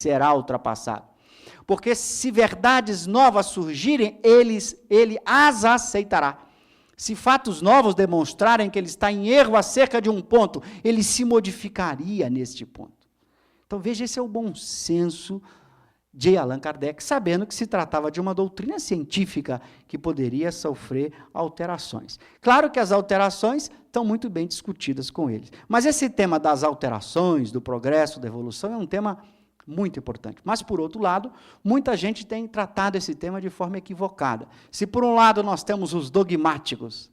será ultrapassado. Porque se verdades novas surgirem, ele as aceitará. Se fatos novos demonstrarem que ele está em erro acerca de um ponto, ele se modificaria neste ponto. Então, veja, esse é o bom senso de Allan Kardec, sabendo que se tratava de uma doutrina científica que poderia sofrer alterações. Claro que as alterações estão muito bem discutidas com eles. Mas esse tema das alterações, do progresso, da evolução, é um tema muito importante. Mas, por outro lado, muita gente tem tratado esse tema de forma equivocada. Se, por um lado, nós temos os dogmáticos,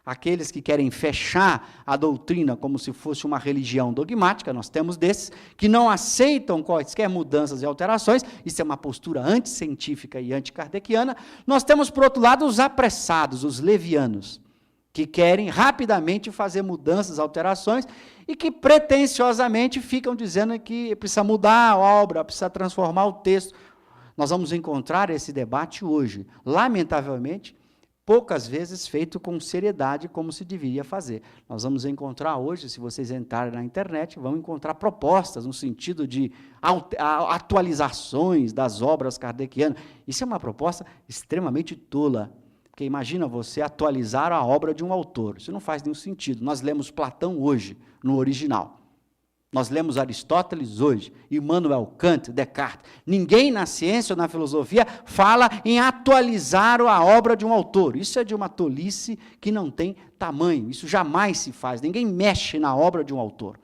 aqueles que querem fechar a doutrina como se fosse uma religião dogmática, nós temos desses que não aceitam quaisquer mudanças e alterações, isso é uma postura anticientífica e anticardequiana. Nós temos, por outro lado, os apressados, os levianos, que querem rapidamente fazer mudanças, alterações, e que pretensiosamente ficam dizendo que precisa mudar a obra, precisa transformar o texto. Nós vamos encontrar esse debate hoje, lamentavelmente, poucas vezes feito com seriedade, como se deveria fazer. Nós vamos encontrar hoje, se vocês entrarem na internet, vão encontrar propostas no sentido de atualizações das obras kardecianas. Isso é uma proposta extremamente tola, porque imagina você atualizar a obra de um autor. Isso não faz nenhum sentido. Nós lemos Platão hoje, no original. Nós lemos Aristóteles hoje, Immanuel Kant, Descartes. Ninguém na ciência ou na filosofia fala em atualizar a obra de um autor. Isso é de uma tolice que não tem tamanho. Isso jamais se faz. Ninguém mexe na obra de um autor.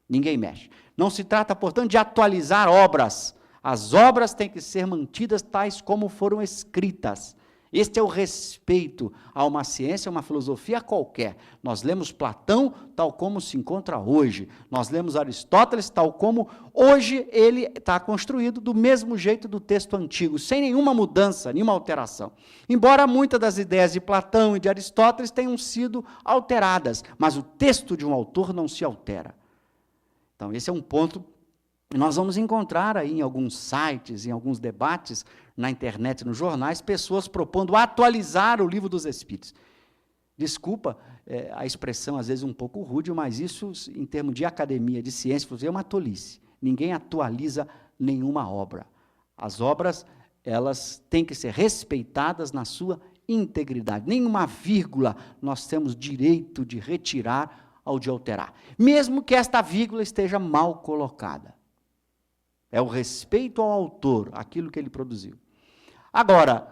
Ninguém mexe. Não se trata, portanto, de atualizar obras. As obras têm que ser mantidas tais como foram escritas. Este é o respeito a uma ciência, a uma filosofia qualquer. Nós lemos Platão tal como se encontra hoje. Nós lemos Aristóteles tal como hoje ele está construído, do mesmo jeito do texto antigo, sem nenhuma mudança, nenhuma alteração. Embora muitas das ideias de Platão e de Aristóteles tenham sido alteradas, mas o texto de um autor não se altera. Então, esse é um ponto que nós vamos encontrar aí em alguns sites, em alguns debates, na internet, nos jornais, pessoas propondo atualizar o Livro dos Espíritos. Desculpa a expressão, às vezes, um pouco rude, mas isso, em termos de academia, de ciência, é uma tolice. Ninguém atualiza nenhuma obra. As obras, elas têm que ser respeitadas na sua integridade. Nenhuma vírgula nós temos direito de retirar ou de alterar, mesmo que esta vírgula esteja mal colocada. É o respeito ao autor, aquilo que ele produziu. Agora,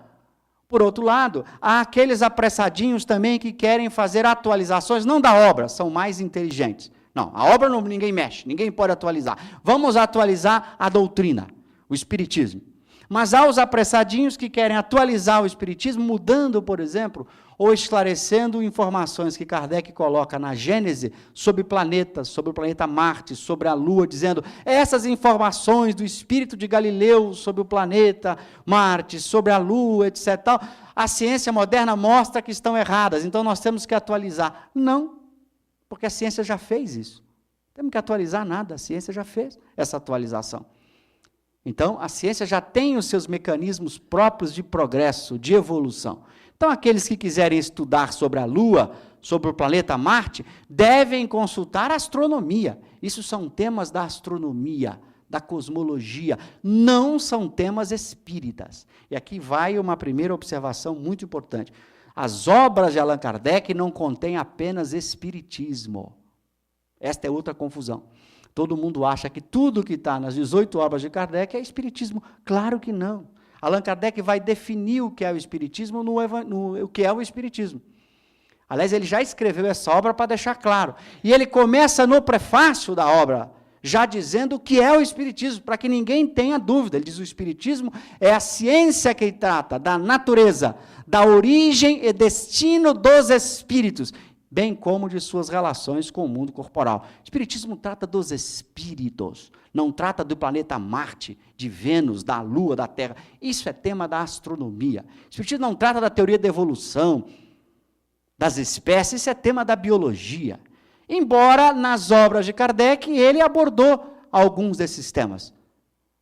por outro lado, há aqueles apressadinhos também que querem fazer atualizações, não da obra, são mais inteligentes. Não, a obra não, ninguém mexe, ninguém pode atualizar. Vamos atualizar a doutrina, o Espiritismo. Mas há os apressadinhos que querem atualizar o Espiritismo, mudando, por exemplo, ou esclarecendo informações que Kardec coloca na Gênese sobre planetas, sobre o planeta Marte, sobre a Lua, dizendo essas informações do Espírito de Galileu sobre o planeta Marte, sobre a Lua, etc. Tal, a ciência moderna mostra que estão erradas, então nós temos que atualizar. Não, porque a ciência já fez isso. Não temos que atualizar nada, a ciência já fez essa atualização. Então, a ciência já tem os seus mecanismos próprios de progresso, de evolução. Então, aqueles que quiserem estudar sobre a Lua, sobre o planeta Marte, devem consultar a astronomia. Isso são temas da astronomia, da cosmologia, não são temas espíritas. E aqui vai uma primeira observação muito importante. As obras de Allan Kardec não contêm apenas espiritismo. Esta é outra confusão. Todo mundo acha que tudo que está nas 18 obras de Kardec é espiritismo. Claro que não. Allan Kardec vai definir o que é o espiritismo o que é o espiritismo. Aliás, ele já escreveu essa obra para deixar claro. E ele começa no prefácio da obra, já dizendo o que é o espiritismo, para que ninguém tenha dúvida. Ele diz: o espiritismo é a ciência que trata da natureza, da origem e destino dos espíritos, bem como de suas relações com o mundo corporal. O Espiritismo trata dos espíritos, não trata do planeta Marte, de Vênus, da Lua, da Terra. Isso é tema da astronomia. O Espiritismo não trata da teoria da evolução, das espécies, isso é tema da biologia. Embora, nas obras de Kardec, ele abordou alguns desses temas.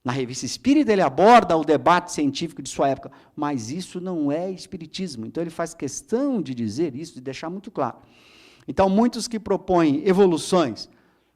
Na Revista Espírita, ele aborda o debate científico de sua época, mas isso não é espiritismo. Então, ele faz questão de dizer isso, de deixar muito claro. Então, muitos que propõem evoluções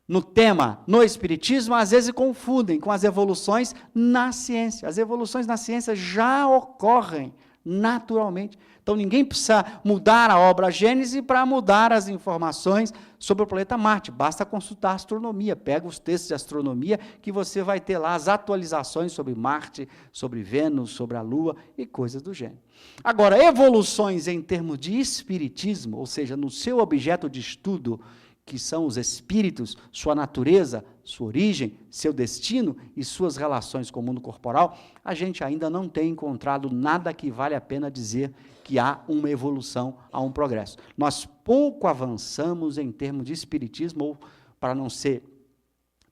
no tema, no Espiritismo, às vezes confundem com as evoluções na ciência. As evoluções na ciência já ocorrem naturalmente. Então, ninguém precisa mudar a obra Gênese para mudar as informações sobre o planeta Marte. Basta consultar a astronomia. Pega os textos de astronomia que você vai ter lá as atualizações sobre Marte, sobre Vênus, sobre a Lua e coisas do gênero. Agora, evoluções em termos de espiritismo, ou seja, no seu objeto de estudo, que são os espíritos, sua natureza, sua origem, seu destino e suas relações com o mundo corporal, a gente ainda não tem encontrado nada que vale a pena dizer que há uma evolução, há um progresso. Nós pouco avançamos em termos de espiritismo, ou, para não ser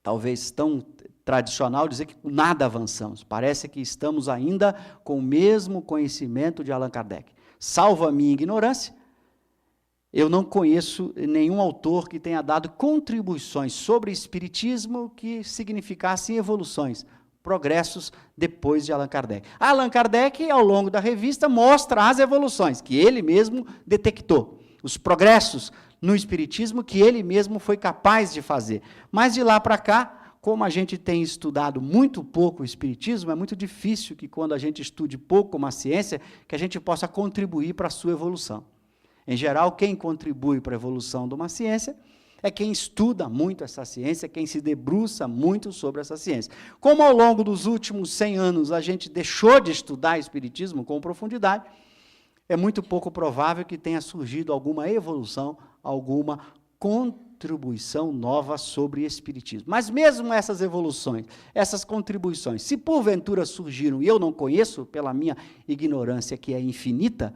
talvez tão tradicional, dizer que nada avançamos. Parece que estamos ainda com o mesmo conhecimento de Allan Kardec. Salvo a minha ignorância, eu não conheço nenhum autor que tenha dado contribuições sobre espiritismo que significassem evoluções, progressos depois de Allan Kardec. Allan Kardec, ao longo da revista, mostra as evoluções que ele mesmo detectou, os progressos no espiritismo que ele mesmo foi capaz de fazer. Mas de lá para cá, como a gente tem estudado muito pouco o espiritismo, é muito difícil que quando a gente estude pouco uma ciência, que a gente possa contribuir para a sua evolução. Em geral, quem contribui para a evolução de uma ciência é quem estuda muito essa ciência, quem se debruça muito sobre essa ciência. Como ao longo dos últimos 100 anos a gente deixou de estudar espiritismo com profundidade, é muito pouco provável que tenha surgido alguma evolução, alguma contribuição nova sobre espiritismo. Mas mesmo essas evoluções, essas contribuições, se porventura surgiram e eu não conheço, pela minha ignorância que é infinita,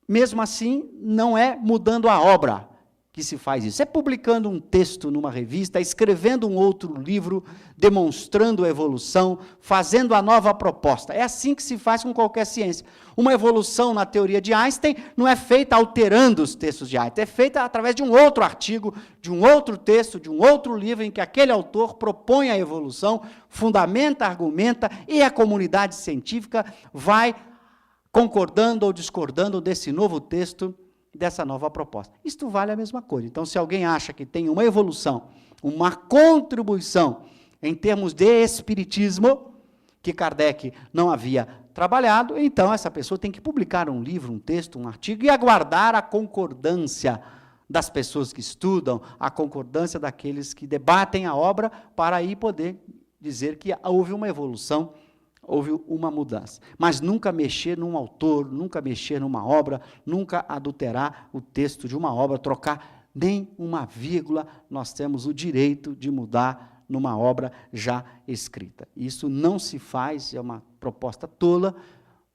mesmo assim, não é mudando a obra que se faz isso. É publicando um texto numa revista, escrevendo um outro livro, demonstrando a evolução, fazendo a nova proposta. É assim que se faz com qualquer ciência. Uma evolução na teoria de Einstein não é feita alterando os textos de Einstein, é feita através de um outro artigo, de um outro texto, de um outro livro, em que aquele autor propõe a evolução, fundamenta, argumenta, e a comunidade científica vai concordando ou discordando desse novo texto, dessa nova proposta. Isto vale a mesma coisa. Então, se alguém acha que tem uma evolução, uma contribuição em termos de espiritismo, que Kardec não havia trabalhado, então essa pessoa tem que publicar um livro, um texto, um artigo, e aguardar a concordância das pessoas que estudam, a concordância daqueles que debatem a obra, para aí poder dizer que houve uma evolução, houve uma mudança. Mas nunca mexer num autor, nunca mexer numa obra, nunca adulterar o texto de uma obra, trocar nem uma vírgula, nós temos o direito de mudar numa obra já escrita. Isso não se faz, é uma proposta tola,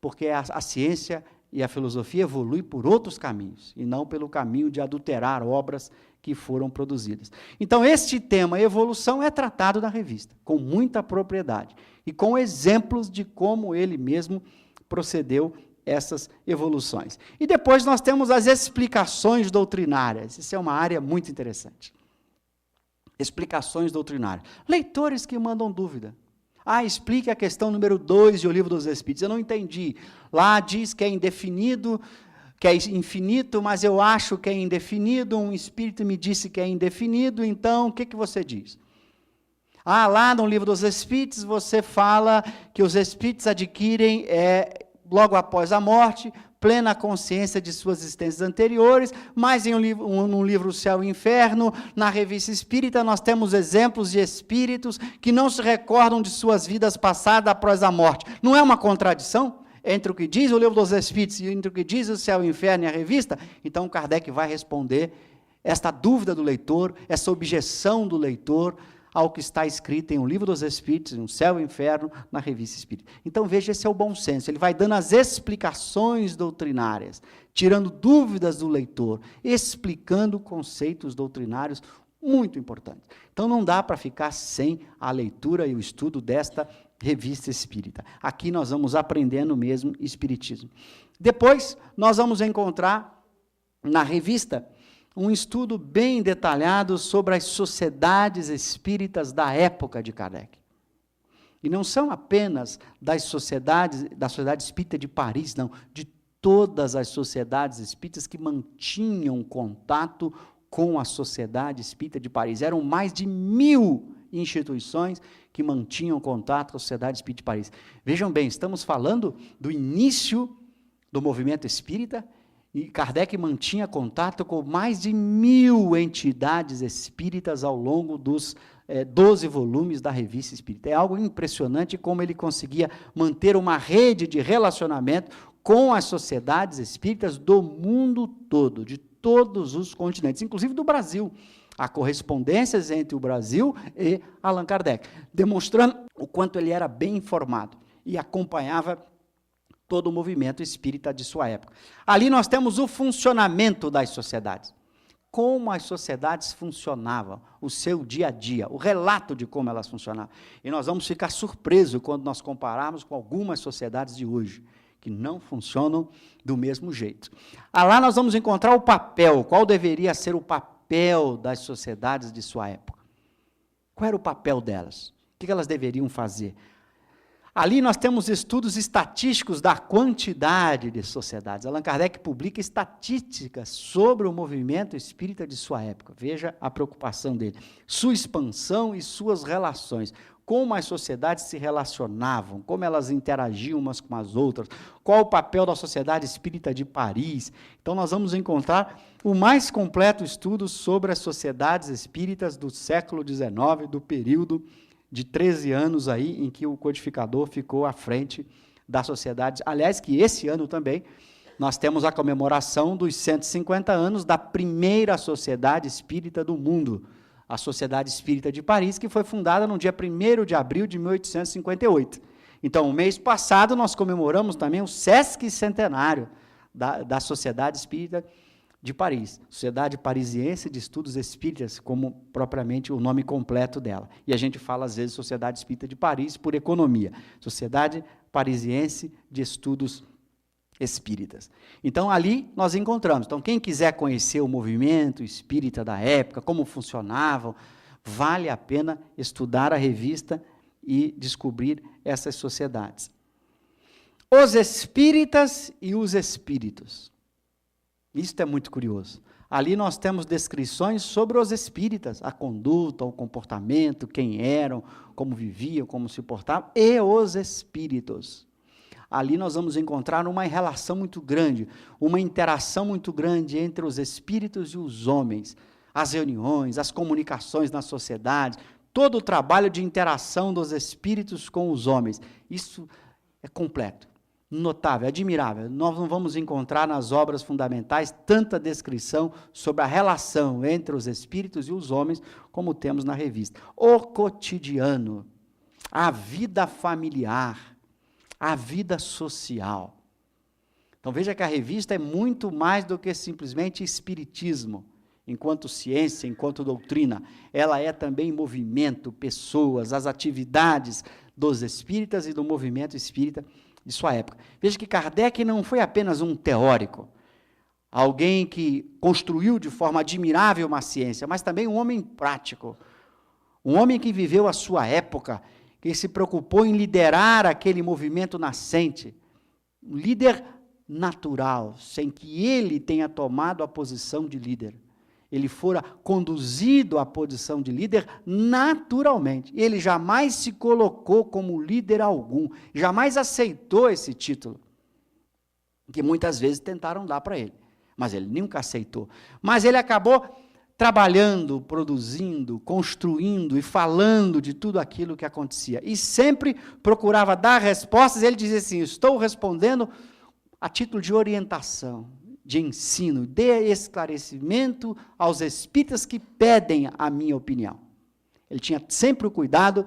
porque a ciência e a filosofia evoluem por outros caminhos, e não pelo caminho de adulterar obras que foram produzidas. Então, este tema, evolução, é tratado na revista, com muita propriedade, e com exemplos de como ele mesmo procedeu essas evoluções. E depois nós temos as explicações doutrinárias. Isso é uma área muito interessante. Explicações doutrinárias. Leitores que mandam dúvida. Explique a questão número 2 do Livro dos Espíritos. Eu não entendi. Lá diz que é indefinido, que é infinito, mas eu acho que é indefinido. Um espírito me disse que é indefinido, então o que você diz? Lá no Livro dos Espíritos você fala que os espíritos adquirem, logo após a morte, plena consciência de suas existências anteriores, mas no livro Céu e Inferno, na Revista Espírita, nós temos exemplos de espíritos que não se recordam de suas vidas passadas após a morte. Não é uma contradição entre o que diz o Livro dos Espíritos e entre o que diz o Céu e o Inferno e a revista? Então, Kardec vai responder esta dúvida do leitor, essa objeção do leitor, ao que está escrito em O Livro dos Espíritos, no Céu e Inferno, na Revista Espírita. Então, veja, esse é o bom senso. Ele vai dando as explicações doutrinárias, tirando dúvidas do leitor, explicando conceitos doutrinários muito importantes. Então, não dá para ficar sem a leitura e o estudo desta Revista Espírita. Aqui nós vamos aprendendo mesmo Espiritismo. Depois, nós vamos encontrar na revista um estudo bem detalhado sobre as sociedades espíritas da época de Kardec. E não são apenas da Sociedade Espírita de Paris, não, de todas as sociedades espíritas que mantinham contato com a Sociedade Espírita de Paris. Eram mais de 1000 instituições que mantinham contato com a Sociedade Espírita de Paris. Vejam bem, estamos falando do início do movimento espírita, e Kardec mantinha contato com mais de 1000 entidades espíritas ao longo dos 12 volumes da Revista Espírita. É algo impressionante como ele conseguia manter uma rede de relacionamento com as sociedades espíritas do mundo todo, de todos os continentes, inclusive do Brasil. Há correspondências entre o Brasil e Allan Kardec, demonstrando o quanto ele era bem informado e acompanhava todo o movimento espírita de sua época. Ali nós temos o funcionamento das sociedades. Como as sociedades funcionavam, o seu dia a dia, o relato de como elas funcionavam. E nós vamos ficar surpresos quando nós compararmos com algumas sociedades de hoje, que não funcionam do mesmo jeito. Lá nós vamos encontrar o papel, qual deveria ser o papel das sociedades de sua época. Qual era o papel delas? O que elas deveriam fazer? Ali nós temos estudos estatísticos da quantidade de sociedades. Allan Kardec publica estatísticas sobre o movimento espírita de sua época. Veja a preocupação dele. Sua expansão e suas relações. Como as sociedades se relacionavam, como elas interagiam umas com as outras, qual o papel da Sociedade Espírita de Paris. Então, nós vamos encontrar o mais completo estudo sobre as sociedades espíritas do século XIX, do período de 13 anos aí, em que o codificador ficou à frente da sociedade. Aliás, que esse ano também, nós temos a comemoração dos 150 anos da primeira sociedade espírita do mundo, a Sociedade Espírita de Paris, que foi fundada no dia 1º de abril de 1858. Então, o mês passado, nós comemoramos também o sesquicentenário da Sociedade Espírita de Paris, Sociedade Parisiense de Estudos Espíritas, como propriamente o nome completo dela. E a gente fala, às vezes, Sociedade Espírita de Paris por economia. Sociedade Parisiense de Estudos Espíritas. Então, ali nós encontramos. Então, quem quiser conhecer o movimento espírita da época, como funcionavam, vale a pena estudar a revista e descobrir essas sociedades. Os espíritas e os espíritos. Isso é muito curioso. Ali nós temos descrições sobre os espíritas, a conduta, o comportamento, quem eram, como viviam, como se portavam, e os espíritos. Ali nós vamos encontrar uma relação muito grande, uma interação muito grande entre os espíritos e os homens, as reuniões, as comunicações na sociedade, todo o trabalho de interação dos espíritos com os homens. Isso é completo, notável, admirável. Nós não vamos encontrar nas obras fundamentais tanta descrição sobre a relação entre os espíritos e os homens como temos na revista. O cotidiano, a vida familiar, a vida social. Então, veja que a revista é muito mais do que simplesmente espiritismo, enquanto ciência, enquanto doutrina. Ela é também movimento, pessoas, as atividades dos espíritas e do movimento espírita de sua época. Veja que Kardec não foi apenas um teórico, alguém que construiu de forma admirável uma ciência, mas também um homem prático, um homem que viveu a sua época, que se preocupou em liderar aquele movimento nascente, um líder natural, sem que ele tenha tomado a posição de líder. Ele fora conduzido à posição de líder naturalmente. Ele jamais se colocou como líder algum, jamais aceitou esse título, que muitas vezes tentaram dar para ele, mas ele nunca aceitou. Mas ele acabou trabalhando, produzindo, construindo e falando de tudo aquilo que acontecia. E sempre procurava dar respostas, ele dizia assim, estou respondendo a título de orientação, de ensino, de esclarecimento aos espíritas que pedem a minha opinião. Ele tinha sempre o cuidado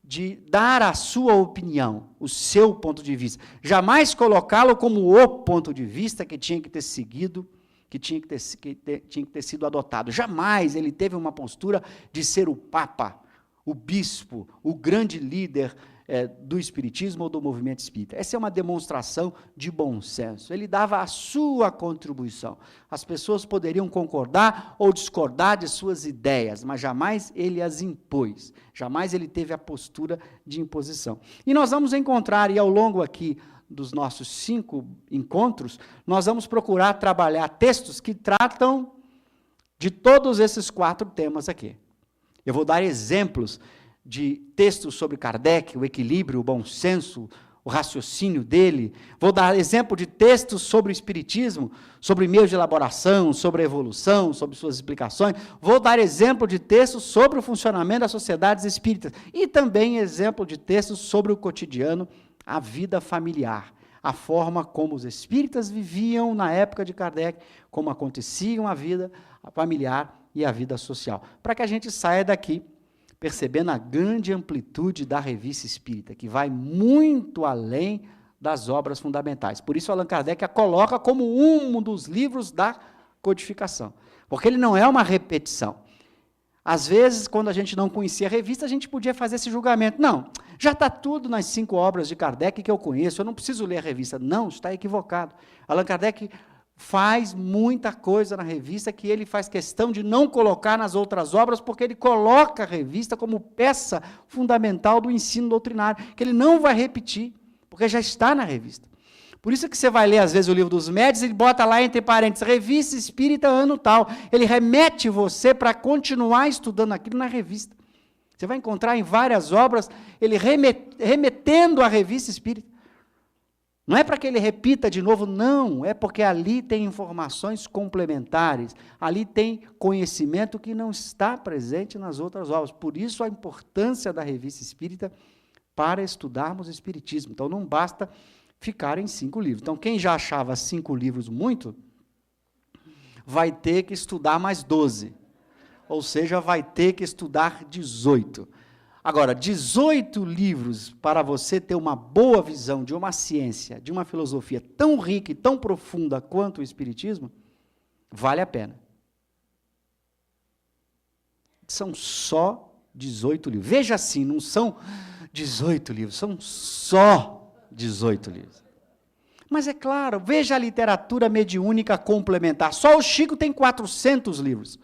de dar a sua opinião, o seu ponto de vista. Jamais colocá-lo como o ponto de vista que tinha que ter seguido, que tinha que ter sido adotado. Jamais ele teve uma postura de ser o Papa, o bispo, o grande líder do espiritismo ou do movimento espírita. Essa é uma demonstração de bom senso. Ele dava a sua contribuição. As pessoas poderiam concordar ou discordar de suas ideias, mas jamais ele as impôs. Jamais ele teve a postura de imposição. E nós vamos encontrar, e ao longo aqui dos nossos 5 encontros, nós vamos procurar trabalhar textos que tratam de todos esses 4 temas aqui. Eu vou dar exemplos de textos sobre Kardec, o equilíbrio, o bom senso, o raciocínio dele. Vou dar exemplo de textos sobre o Espiritismo, sobre meios de elaboração, sobre a evolução, sobre suas explicações. Vou dar exemplo de textos sobre o funcionamento das sociedades espíritas. E também exemplo de textos sobre o cotidiano, a vida familiar, a forma como os espíritas viviam na época de Kardec, como aconteciam a vida familiar e a vida social. Para que a gente saia daqui percebendo a grande amplitude da Revista Espírita, que vai muito além das obras fundamentais. Por isso, Allan Kardec a coloca como um dos livros da codificação, porque ele não é uma repetição. Às vezes, quando a gente não conhecia a revista, a gente podia fazer esse julgamento. Não, já está tudo nas 5 obras de Kardec que eu conheço, eu não preciso ler a revista. Não, está equivocado. Allan Kardec faz muita coisa na revista que ele faz questão de não colocar nas outras obras, porque ele coloca a revista como peça fundamental do ensino doutrinário, que ele não vai repetir, porque já está na revista. Por isso que você vai ler, às vezes, o Livro dos Médiuns, ele bota lá entre parênteses, Revista Espírita, ano tal. Ele remete você para continuar estudando aquilo na revista. Você vai encontrar em várias obras, ele remetendo à Revista Espírita. Não é para que ele repita de novo, não, é porque ali tem informações complementares, ali tem conhecimento que não está presente nas outras obras. Por isso a importância da Revista Espírita para estudarmos o Espiritismo. Então não basta ficar em 5 livros. Então quem já achava 5 livros muito, vai ter que estudar mais 12. Ou seja, vai ter que estudar 18. Agora, 18 livros para você ter uma boa visão de uma ciência, de uma filosofia tão rica e tão profunda quanto o Espiritismo, vale a pena. São só 18 livros. Veja assim, não são 18 livros, são só 18 livros. Mas é claro, veja a literatura mediúnica complementar. Só o Chico tem 400 livros.